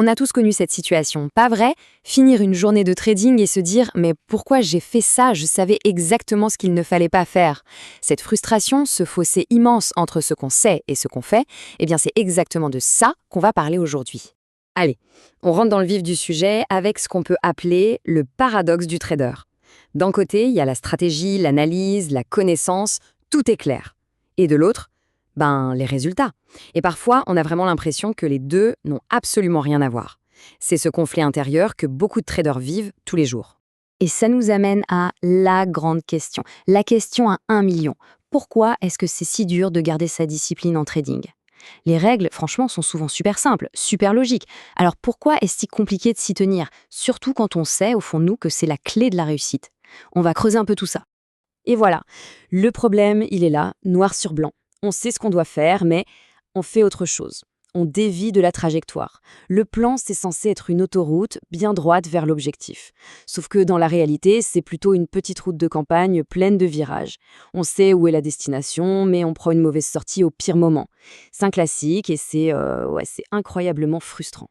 On a tous connu cette situation, pas vrai? Finir une journée de trading et se dire « mais pourquoi j'ai fait ça? Je savais exactement ce qu'il ne fallait pas faire ». Cette frustration, ce fossé immense entre ce qu'on sait et ce qu'on fait, eh bien c'est exactement de ça qu'on va parler aujourd'hui. Allez, on rentre dans le vif du sujet avec ce qu'on peut appeler le paradoxe du trader. D'un côté, il y a la stratégie, l'analyse, la connaissance, tout est clair. Et de l'autre, les résultats. Et parfois, on a vraiment l'impression que les deux n'ont absolument rien à voir. C'est ce conflit intérieur que beaucoup de traders vivent tous les jours. Et ça nous amène à la grande question, la question à 1 million. Pourquoi est-ce que c'est si dur de garder sa discipline en trading? Les règles, franchement, sont souvent super simples, super logiques. Alors pourquoi est-ce si compliqué de s'y tenir? Surtout quand on sait, au fond de nous, que c'est la clé de la réussite. On va creuser un peu tout ça. Et voilà, le problème, il est là, noir sur blanc. On sait ce qu'on doit faire, mais on fait autre chose. On dévie de la trajectoire. Le plan, c'est censé être une autoroute bien droite vers l'objectif. Sauf que dans la réalité, c'est plutôt une petite route de campagne pleine de virages. On sait où est la destination, mais on prend une mauvaise sortie au pire moment. C'est un classique et c'est incroyablement frustrant.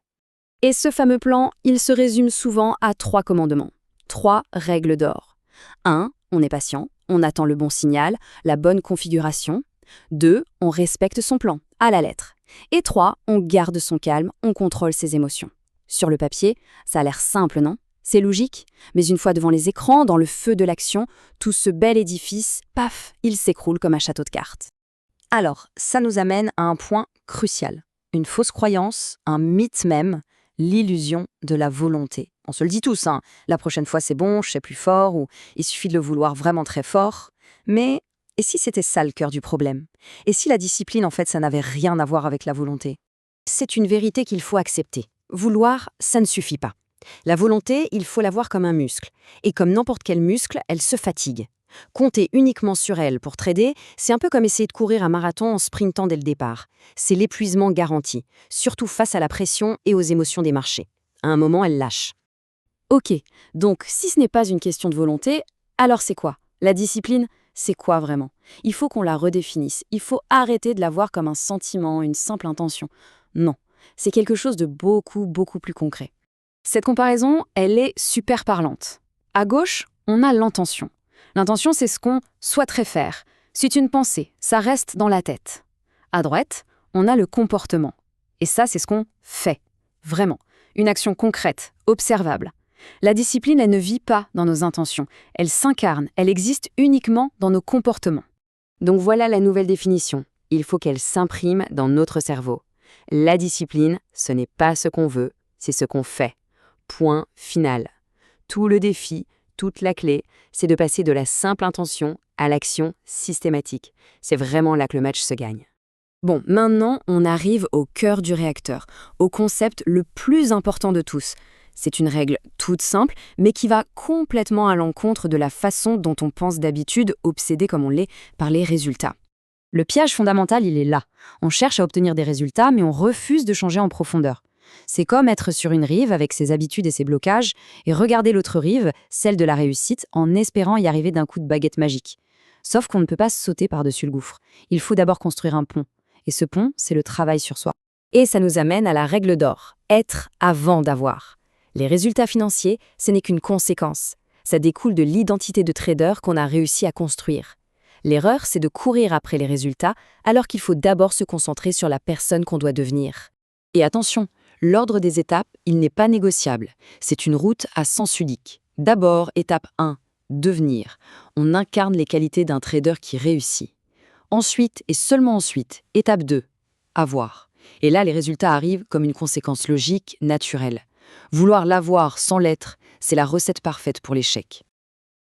Et ce fameux plan, il se résume souvent à 3 commandements. 3 règles d'or. 1. On est patient, on attend le bon signal, la bonne configuration. 2. On respecte son plan, à la lettre. Et 3. On garde son calme, on contrôle ses émotions. Sur le papier, ça a l'air simple, non? C'est logique, mais une fois devant les écrans, dans le feu de l'action, tout ce bel édifice, paf, il s'écroule comme un château de cartes. Alors, ça nous amène à un point crucial. Une fausse croyance, un mythe même, l'illusion de la volonté. On se le dit tous, hein, la prochaine fois c'est bon, je sais plus fort, ou il suffit de le vouloir vraiment très fort. Mais et si c'était ça le cœur du problème? Et si la discipline, en fait, ça n'avait rien à voir avec la volonté? C'est une vérité qu'il faut accepter. Vouloir, ça ne suffit pas. La volonté, il faut la voir comme un muscle. Et comme n'importe quel muscle, elle se fatigue. Compter uniquement sur elle pour trader, c'est un peu comme essayer de courir un marathon en sprintant dès le départ. C'est l'épuisement garanti, surtout face à la pression et aux émotions des marchés. À un moment, elle lâche. Ok, donc si ce n'est pas une question de volonté, alors c'est quoi? La discipline, c'est quoi vraiment? Il faut qu'on la redéfinisse. Il faut arrêter de la voir comme un sentiment, une simple intention. Non, c'est quelque chose de beaucoup, beaucoup plus concret. Cette comparaison, elle est super parlante. À gauche, on a l'intention. L'intention, c'est ce qu'on souhaiterait faire. C'est une pensée, ça reste dans la tête. À droite, on a le comportement. Et ça, c'est ce qu'on fait. Vraiment. Une action concrète, observable. La discipline, elle ne vit pas dans nos intentions. Elle s'incarne, elle existe uniquement dans nos comportements. Donc voilà la nouvelle définition. Il faut qu'elle s'imprime dans notre cerveau. La discipline, ce n'est pas ce qu'on veut, c'est ce qu'on fait. Point final. Tout le défi, toute la clé, c'est de passer de la simple intention à l'action systématique. C'est vraiment là que le match se gagne. Bon, maintenant, on arrive au cœur du réacteur, au concept le plus important de tous. C'est une règle toute simple, mais qui va complètement à l'encontre de la façon dont on pense d'habitude, obsédé comme on l'est par les résultats. Le piège fondamental, il est là. On cherche à obtenir des résultats, mais on refuse de changer en profondeur. C'est comme être sur une rive avec ses habitudes et ses blocages, et regarder l'autre rive, celle de la réussite, en espérant y arriver d'un coup de baguette magique. Sauf qu'on ne peut pas sauter par-dessus le gouffre. Il faut d'abord construire un pont. Et ce pont, c'est le travail sur soi. Et ça nous amène à la règle d'or, être avant d'avoir. Les résultats financiers, ce n'est qu'une conséquence. Ça découle de l'identité de trader qu'on a réussi à construire. L'erreur, c'est de courir après les résultats, alors qu'il faut d'abord se concentrer sur la personne qu'on doit devenir. Et attention, l'ordre des étapes, il n'est pas négociable. C'est une route à sens unique. D'abord, étape 1, devenir. On incarne les qualités d'un trader qui réussit. Ensuite, et seulement ensuite, étape 2, avoir. Et là, les résultats arrivent comme une conséquence logique, naturelle. Vouloir l'avoir sans l'être, c'est la recette parfaite pour l'échec.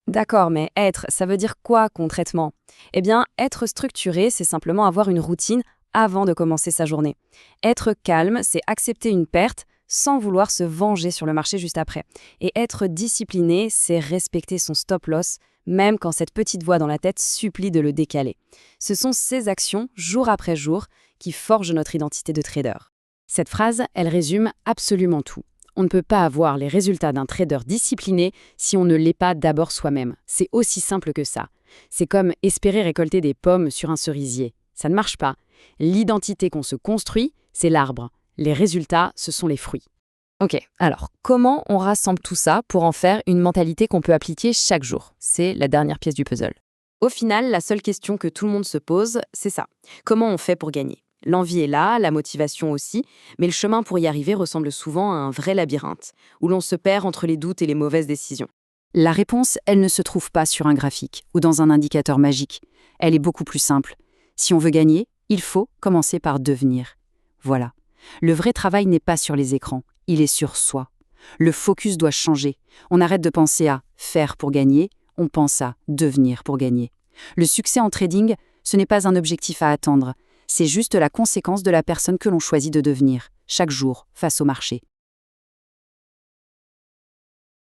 D'accord, mais être, ça veut dire quoi concrètement? Eh bien, être structuré, c'est simplement avoir une routine avant de commencer sa journée. Être calme, c'est accepter une perte sans vouloir se venger sur le marché juste après. Et être discipliné, c'est respecter son stop-loss, même quand cette petite voix dans la tête supplie de le décaler. Ce sont ces actions, jour après jour, qui forgent notre identité de trader. Cette phrase, elle résume absolument tout. On ne peut pas avoir les résultats d'un trader discipliné si on ne l'est pas d'abord soi-même. C'est aussi simple que ça. C'est comme espérer récolter des pommes sur un cerisier. Ça ne marche pas. L'identité qu'on se construit, c'est l'arbre. Les résultats, ce sont les fruits. Ok, alors comment on rassemble tout ça pour en faire une mentalité qu'on peut appliquer chaque jour? C'est la dernière pièce du puzzle. Au final, la seule question que tout le monde se pose, c'est ça. Comment on fait pour gagner? L'envie est là, la motivation aussi, mais le chemin pour y arriver ressemble souvent à un vrai labyrinthe, où l'on se perd entre les doutes et les mauvaises décisions. La réponse, elle ne se trouve pas sur un graphique ou dans un indicateur magique. Elle est beaucoup plus simple. Si on veut gagner, il faut commencer par devenir. Voilà. Le vrai travail n'est pas sur les écrans, il est sur soi. Le focus doit changer. On arrête de penser à faire pour gagner, on pense à devenir pour gagner. Le succès en trading, ce n'est pas un objectif à atteindre, c'est juste la conséquence de la personne que l'on choisit de devenir, chaque jour, face au marché.